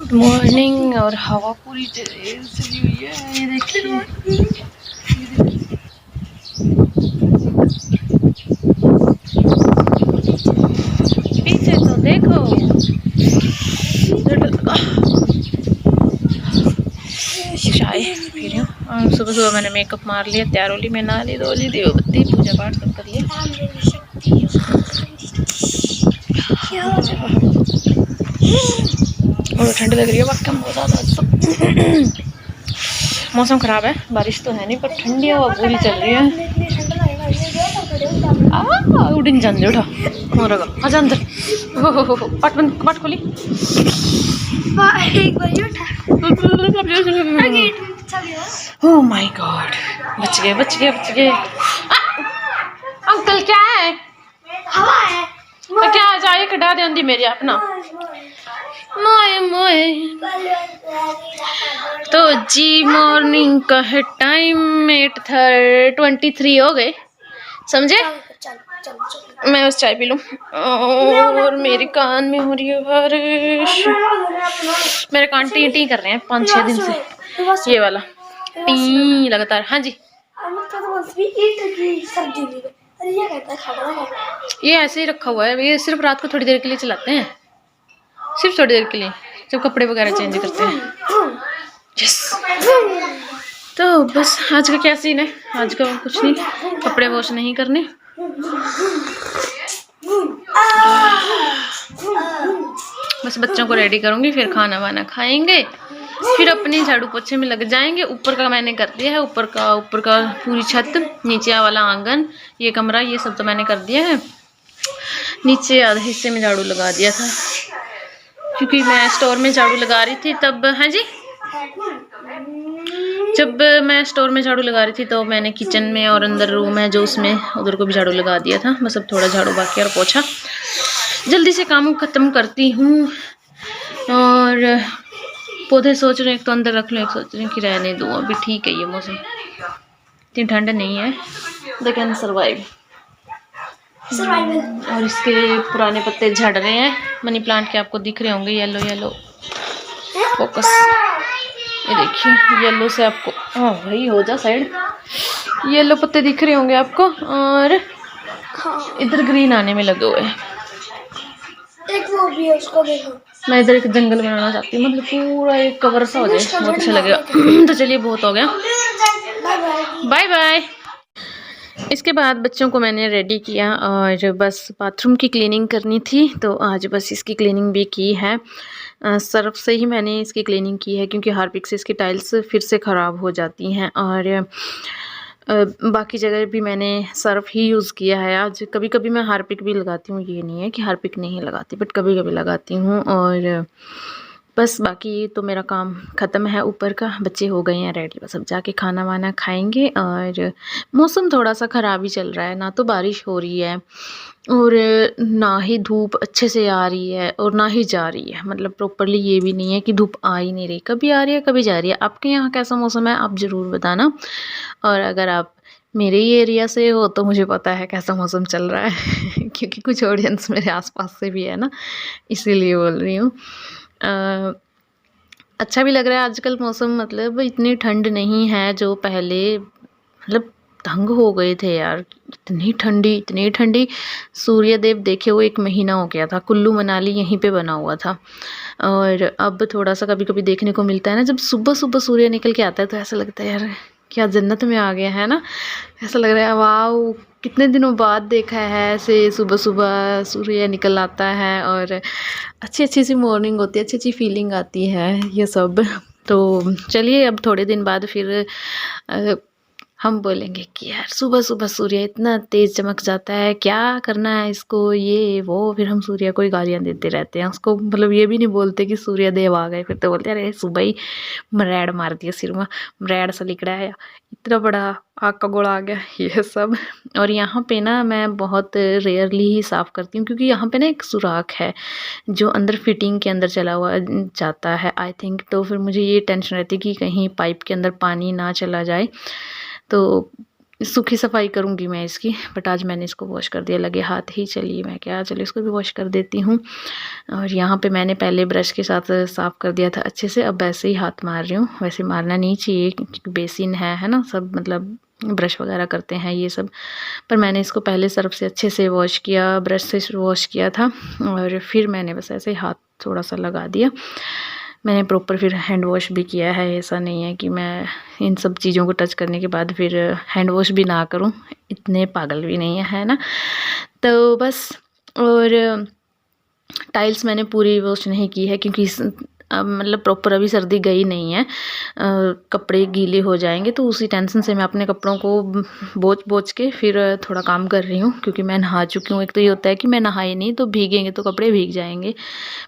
Good morning. और हवा पूरी तेज चली हुई है, ये देखिए। पीछे तो देखो। चाय पी रही हूँ। और सुबह सुबह मैंने मेकअप मार लिया, तैयार हो ली, मैं नहा ली, धो ली, दीपबत्ती पूजा पाठ सब कर लिया। और ठंड लग रही है वाकई बहुत ज़्यादा। मौसम खराब है, बारिश तो है नहीं पर ठंडी हवा पूरी चल रही है। उड़न जान दे उठा मोरगा आजा अंदर। हो पट बंद, पट खोली। ओह माय गॉड, बच गए बच गए बच गए। अंकल क्या है? हवा है। क्या जाए कटा दे अंदी मेरी अपना मोए मोए। तो जी मॉर्निंग का है टाइम, 8:23 हो गए, समझे? मैं उस चाय पी लूं। और मेरे कान में हो रही है बारिश। मेरे कान टी टी कर रहे हैं 5-6 दिन से, ये वाला टी लगातार। हाँ जी, ये ऐसे ही रखा हुआ है, ये सिर्फ रात को थोड़ी देर के लिए चलाते हैं, सिर्फ थोड़ी देर के लिए, जब कपड़े वगैरह चेंज करते हैं। यस। तो बस आज का क्या सीन है, आज का कुछ नहीं, कपड़े वॉश नहीं करने, बस बच्चों को रेडी करूंगी, फिर खाना वाना खाएंगे, फिर अपने झाड़ू पोछे में लग जाएंगे। ऊपर का मैंने कर दिया है, ऊपर का पूरी छत, नीचे वाला आंगन, ये कमरा, ये सब तो मैंने कर दिया है। नीचे आधे हिस्से में झाड़ू लगा दिया था, क्योंकि मैं स्टोर में झाड़ू लगा रही थी तब। हाँ जी, जब मैं स्टोर में झाड़ू लगा रही थी तो मैंने किचन में और अंदर रूम है जो उसमें, उधर को भी झाड़ू लगा दिया था। बस अब थोड़ा झाड़ू बाकी और पोछा, जल्दी से काम खत्म करती हूँ। और पौधे सोच रहे हैं एक तो अंदर रख लूँ, एक सोच रहे हैं कि रहने दूँ। अभी ठीक है, ये मौसम इतनी ठंड नहीं है, दे कैन सर्वाइव। और इसके पुराने पत्ते झड़ रहे हैं, मनी प्लांट के, आपको दिख रहे होंगे, येलो येलो, फोकस, ये देखिए येलो से आपको, हाँ भाई हो जा साइड, येलो पत्ते दिख रहे होंगे आपको। और इधर ग्रीन आने में लगे हुए हैं। एक वो भी है, उसको देखो। मैं इधर एक जंगल बनाना चाहती हूँ, मतलब पूरा एक कवर सा हो जाए, बहुत अच्छा लगेगा। तो चलिए बहुत हो गया, बाय बाय। इसके बाद बच्चों को मैंने रेडी किया और बस बाथरूम की क्लीनिंग करनी थी, तो आज बस इसकी क्लीनिंग भी की है। सर्फ से ही मैंने इसकी क्लीनिंग की है, क्योंकि हार्पिक से इसकी टाइल्स फिर से ख़राब हो जाती हैं। और बाकी जगह भी मैंने सर्फ ही यूज़ किया है। आज कभी कभी मैं हार्पिक भी लगाती हूँ, ये नहीं है कि हार्पिक नहीं लगाती, बट कभी कभी लगाती हूँ। और बस बाकी तो मेरा काम ख़त्म है ऊपर का, बच्चे हो गए हैं रेडी, बस अब जाके खाना वाना खाएंगे। और मौसम थोड़ा सा ख़राब ही चल रहा है, ना तो बारिश हो रही है और ना ही धूप अच्छे से आ रही है और ना ही जा रही है, मतलब प्रॉपरली ये भी नहीं है कि धूप आ ही नहीं रही, कभी आ रही है कभी जा रही है। आपके यहाँ कैसा मौसम है आप ज़रूर बताना। और अगर आप मेरे ही एरिया से हो तो मुझे पता है कैसा मौसम चल रहा है क्योंकि कुछ ऑडियंस मेरे आसपास से भी है ना, इसीलिए बोल रही हूँ। अच्छा भी लग रहा है आजकल मौसम, मतलब इतनी ठंड नहीं है जो पहले, मतलब तंग हो गए थे यार, इतनी ठंडी इतनी ठंडी। सूर्य देव देखे हुए 1 महीना हो गया था, कुल्लू मनाली यहीं पे बना हुआ था। और अब थोड़ा सा कभी कभी देखने को मिलता है ना, जब सुबह सुबह सूर्य निकल के आता है तो ऐसा लगता है यार क्या जन्नत में आ गया है ना, ऐसा लग रहा है वाओ, कितने दिनों बाद देखा है ऐसे सुबह सुबह सूर्य निकल आता है और अच्छी अच्छी सी मॉर्निंग होती है, अच्छी अच्छी फीलिंग आती है ये सब। तो चलिए अब थोड़े दिन बाद फिर हम बोलेंगे कि यार सुबह सुबह सूर्य इतना तेज़ चमक जाता है, क्या करना है इसको, ये वो, फिर हम सूर्य को ही गालियाँ देते रहते हैं उसको, मतलब ये भी नहीं बोलते कि सूर्य देव आ गए, फिर तो बोलते अरे सुबह ही मरैड मार दिया सिर में, मरैड सा लिकड़ा है, इतना बड़ा आग का गोला आ गया, ये सब। और यहाँ पे ना मैं बहुत रेयरली ही साफ़ करती हूँ, क्योंकि यहाँ पे ना एक सुराख है जो अंदर फिटिंग के अंदर चला हुआ जाता है आई थिंक, तो फिर मुझे ये टेंशन रहती है कि कहीं पाइप के अंदर पानी ना चला जाए। तो सूखी सफाई करूँगी मैं इसकी, बट आज मैंने इसको वॉश कर दिया लगे हाथ ही। चलिए मैं क्या, चलिए इसको भी वॉश कर देती हूँ। और यहाँ पे मैंने पहले ब्रश के साथ साफ़ कर दिया था अच्छे से, अब वैसे ही हाथ मार रही हूँ। वैसे मारना नहीं चाहिए क्योंकि बेसिन है ना, सब मतलब ब्रश वगैरह करते हैं ये सब, पर मैंने इसको पहले सर्फ से अच्छे से वॉश किया, ब्रश से वॉश किया था, और फिर मैंने बस ऐसे ही हाथ थोड़ा सा लगा दिया। मैंने प्रॉपर फिर हैंड वॉश भी किया है, ऐसा नहीं है कि मैं इन सब चीज़ों को टच करने के बाद फिर हैंड वॉश भी ना करूं, इतने पागल भी नहीं है ना। तो बस, और टाइल्स मैंने पूरी वॉश नहीं की है क्योंकि मतलब प्रॉपर अभी सर्दी गई नहीं है, कपड़े गीले हो जाएंगे, तो उसी टेंशन से मैं अपने कपड़ों को बोझ के फिर थोड़ा काम कर रही हूँ। क्योंकि मैं नहा चुकी हूँ, एक तो ये होता है कि मैं नहाई नहीं तो भीगेंगे तो कपड़े भीग जाएंगे,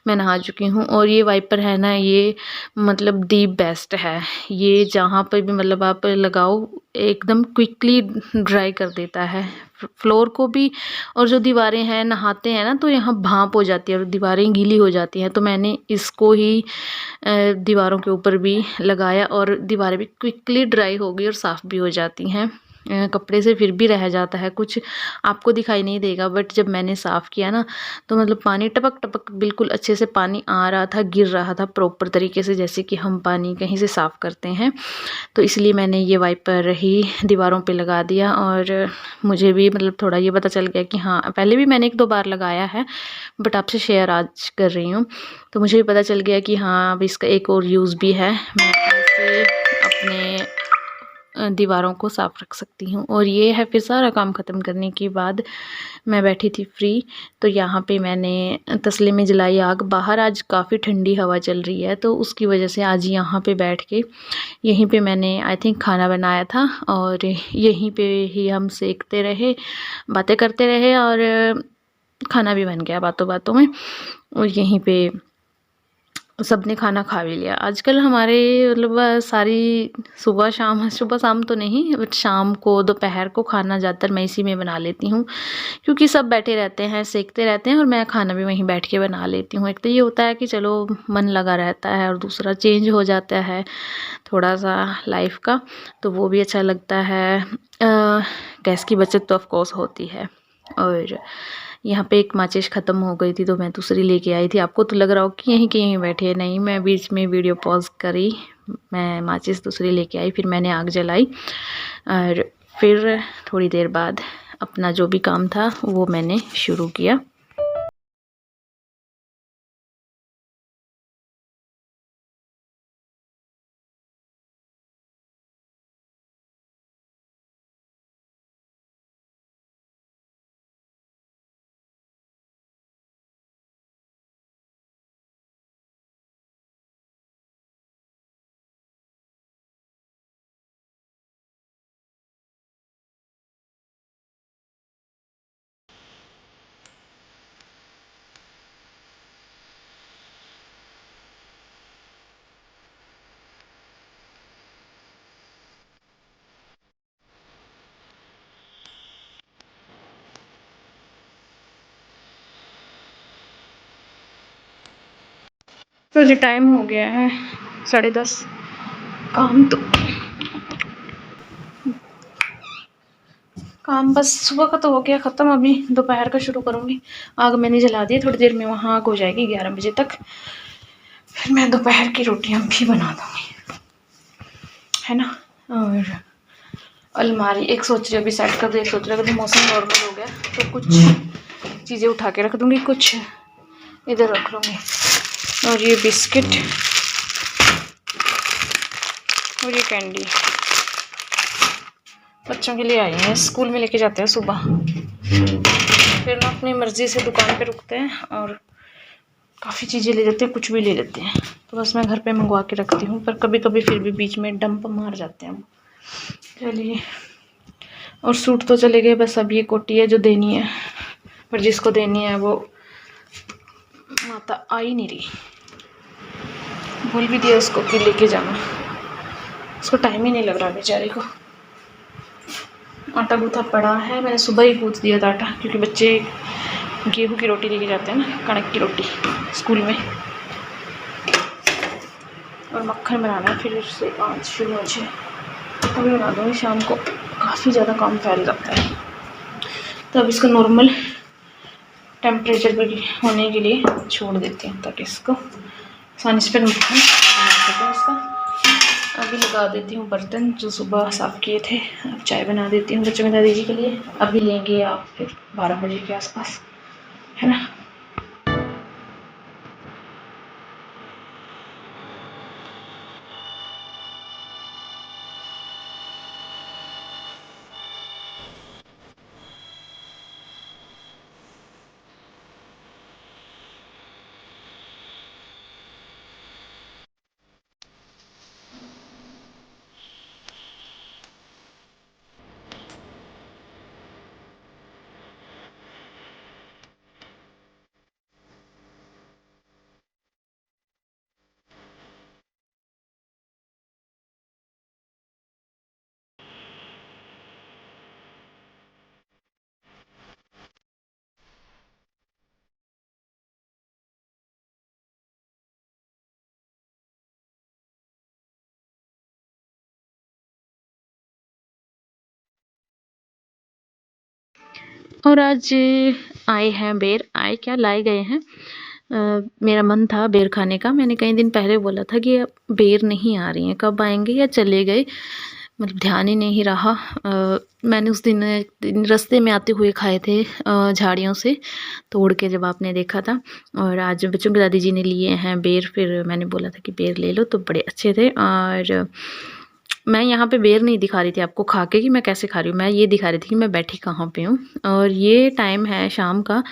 मैं नहा चुकी हूँ। और ये वाइपर है ना, ये मतलब दी बेस्ट है, ये जहाँ पर भी मतलब आप लगाओ एकदम क्विकली ड्राई कर देता है फ्लोर को भी। और जो दीवारें हैं, नहाते हैं ना तो यहाँ भाप हो जाती है और दीवारें गीली हो जाती हैं, तो मैंने इसको ही दीवारों के ऊपर भी लगाया और दीवारें भी क्विकली ड्राई हो गई और साफ़ भी हो जाती हैं। कपड़े से फिर भी रह जाता है कुछ, आपको दिखाई नहीं देगा, बट जब मैंने साफ़ किया ना तो मतलब पानी टपक टपक बिल्कुल अच्छे से पानी आ रहा था, गिर रहा था प्रॉपर तरीके से, जैसे कि हम पानी कहीं से साफ़ करते हैं। तो इसलिए मैंने ये वाइपर ही दीवारों पे लगा दिया। और मुझे भी मतलब थोड़ा ये पता चल गया कि हाँ, पहले भी मैंने 1-2 बार लगाया है, बट आपसे शेयर आज कर रही हूँ। तो मुझे भी पता चल गया कि हाँ, अब इसका एक और यूज़ भी है, मैं ऐसे अपने दीवारों को साफ़ रख सकती हूँ। और ये है, फिर सारा काम ख़त्म करने के बाद मैं बैठी थी फ्री, तो यहाँ पे मैंने तसले में जलाई आग। बाहर आज काफ़ी ठंडी हवा चल रही है, तो उसकी वजह से आज यहाँ पे बैठ के यहीं पे मैंने आई थिंक खाना बनाया था, और यहीं पे ही हम सेकते रहे, बातें करते रहे, और खाना भी बन गया बातों बातों में। और यहीं पे सबने खाना खा भी लिया। आजकल हमारे मतलब सारी सुबह शाम तो नहीं, बट शाम को दोपहर को खाना ज़्यादातर मैं इसी में बना लेती हूँ, क्योंकि सब बैठे रहते हैं, सेकते रहते हैं, और मैं खाना भी वहीं बैठ के बना लेती हूँ। एक तो ये होता है कि चलो मन लगा रहता है, और दूसरा चेंज हो जाता है थोड़ा सा लाइफ का, तो वो भी अच्छा लगता है। गैस की बचत तो ऑफकोर्स होती है। और यहाँ पे एक माचिस ख़त्म हो गई थी तो मैं दूसरी लेके आई थी। आपको तो लग रहा हो कि यहीं के यहीं बैठे, नहीं, मैं बीच में वीडियो पॉज करी, मैं माचिस दूसरी लेके आई, फिर मैंने आग जलाई, और फिर थोड़ी देर बाद अपना जो भी काम था वो मैंने शुरू किया। तो जी टाइम हो गया है 10:30। काम बस सुबह का तो हो गया ख़त्म, अभी दोपहर का शुरू करूँगी। आग मैंने जला दी, थोड़ी देर में वहाँ आग हो जाएगी 11 बजे तक, फिर मैं दोपहर की रोटियाँ भी बना दूँगी, है ना। और अलमारी एक सोच रही अभी सेट कर दे, एक सोच रही अगर मौसम नॉर्मल हो गया तो कुछ चीज़ें उठा के रख दूँगी, कुछ इधर रख लूँगी। और ये बिस्किट और ये कैंडी बच्चों के लिए आई हैं, स्कूल में लेके जाते हैं सुबह, फिर ना अपनी मर्ज़ी से दुकान पे रुकते हैं और काफ़ी चीज़ें ले लेते हैं, कुछ भी ले लेते हैं, तो बस मैं घर पे मंगवा के रखती हूँ, पर कभी कभी फिर भी बीच में डंप मार जाते हैं। चलिए, और सूट तो चले गए, बस अब ये कोटी है जो देनी है, पर जिसको देनी है वो माता आ ही नहीं रही, भूल भी दिया उसको कि लेके जाना, उसको टाइम ही नहीं लग रहा बेचारे को। आटा गूथा पड़ा है, मैंने सुबह ही गूँथ दिया था आटा, क्योंकि बच्चे गेहूं की रोटी लेके जाते हैं ना, कणक की रोटी स्कूल में, और मक्खन बनाना है फिर से 5 शुरू हो 6, अभी बना दूँगी शाम को। काफ़ी ज़्यादा काम फैल जाता है। तो अब इसको नॉर्मल टेम्परेचर पर होने के लिए छोड़ देती हूँ ताकि इसको आसानी से फिर मक्खन बना सकें इसका। अभी लगा देती हूँ बर्तन जो सुबह साफ़ किए थे। अब चाय बना देती हूँ बच्चों की दादी जी के लिए। अभी लेंगे आप फिर 12 बजे के आसपास, है ना। और आज आए हैं बेर, आए क्या लाए गए हैं। मेरा मन था बेर खाने का। मैंने कई दिन पहले बोला था कि बेर नहीं आ रही हैं, कब आएंगे या चले गए, मतलब ध्यान ही नहीं रहा। मैंने उस दिन रास्ते में आते हुए खाए थे झाड़ियों से तोड़ के, जब आपने देखा था। और आज बच्चों की दादी जी ने लिए हैं बेर, फिर मैंने बोला था कि बेर ले लो, तो बड़े अच्छे थे। और मैं यहाँ पे बेर नहीं दिखा रही थी आपको खा के कि मैं कैसे खा रही हूँ, मैं ये दिखा रही थी कि मैं बैठी कहाँ पे हूँ। और ये टाइम है शाम का,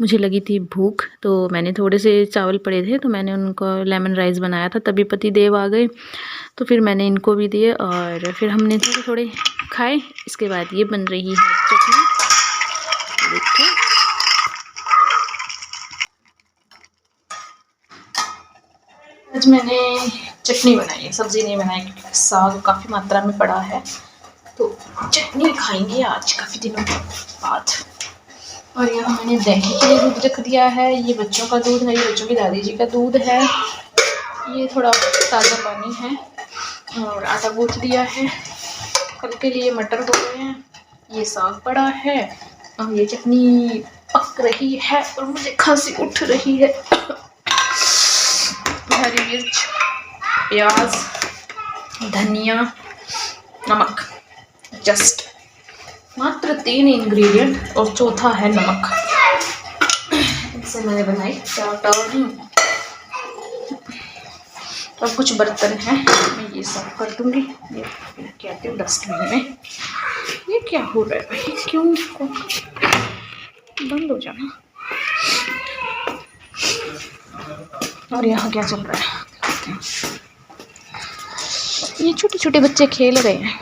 मुझे लगी थी भूख, तो मैंने थोड़े से चावल पड़े थे तो मैंने उनको लेमन राइस बनाया था। तभी पति देव आ गए तो फिर मैंने इनको भी दिए और फिर हमने थोड़े थोड़े खाए। इसके बाद ये बन रही है चटनी, देखिए। आज मैंने चटनी बनाई है, सब्ज़ी नहीं बनाई क्योंकि साग काफ़ी मात्रा में पड़ा है, तो चटनी खाएंगे आज काफ़ी दिनों बाद। और यहाँ मैंने दही के लिए दूध रख दिया है। ये बच्चों का दूध है, ये बच्चों की दादी जी का दूध है। ये थोड़ा ताज़ा पानी है और आटा गूँथ दिया है। कल के लिए मटर हो गए हैं, ये साग पड़ा है और ये चटनी पक रही है और मुझे खांसी उठ रही है। हरी मिर्च, प्याज, धनिया, नमक, जस्ट मात्र 3 इंग्रेडिएंट और चौथा है नमक। इससे मैंने बनाई चावल। अब कुछ बर्तन हैं, मैं ये साफ कर दूंगी। ये क्या कहते हैं डस्टबिन में। ये क्या हो रहा है भाई, क्यों इसको बंद हो जाना। और यहाँ क्या चल रहा है, ये छोटे छोटे बच्चे खेल रहे हैं।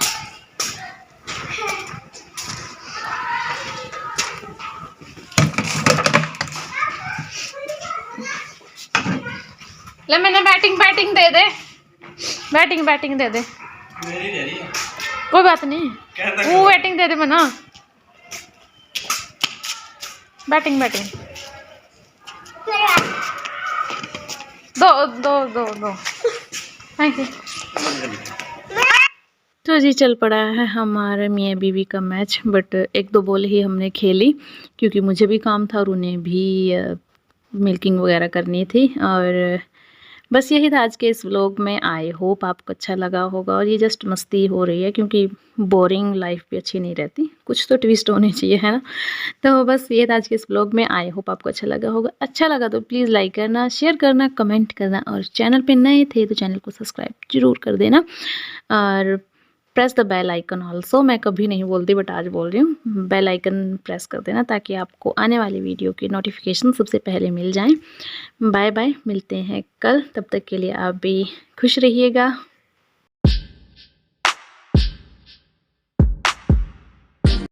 ले मैंने बैटिंग दे दे, बैटिंग दे दे, कोई बात नहीं, वो बैटिंग दे दे मना, बैटिंग दो दो दो दो। Thank you. तो जी चल पड़ा है हमारे मियाँ बीवी का मैच, बट 1-2 बॉल ही हमने खेली क्योंकि मुझे भी काम था और उन्हें भी मिल्किंग वगैरह करनी थी। और बस यही था आज के इस व्लॉग में। आई होप आपको अच्छा लगा होगा। और ये जस्ट मस्ती हो रही है क्योंकि बोरिंग लाइफ भी अच्छी नहीं रहती, कुछ तो ट्विस्ट होने चाहिए, है ना। तो बस ये था आज के इस व्लॉग में। आई होप आपको अच्छा लगा होगा। अच्छा लगा तो प्लीज़ लाइक करना, शेयर करना, कमेंट करना और चैनल पे नए थे तो चैनल को सब्सक्राइब जरूर कर देना और press the bell icon also. मैं कभी नहीं बोलती बट आज बोल रही हूँ, बेल आइकन प्रेस कर देना ताकि आपको आने वाली वीडियो की नोटिफिकेशन सबसे पहले मिल जाएं। बाय बाय, मिलते हैं कल, तब तक के लिए आप भी खुश रहिएगा।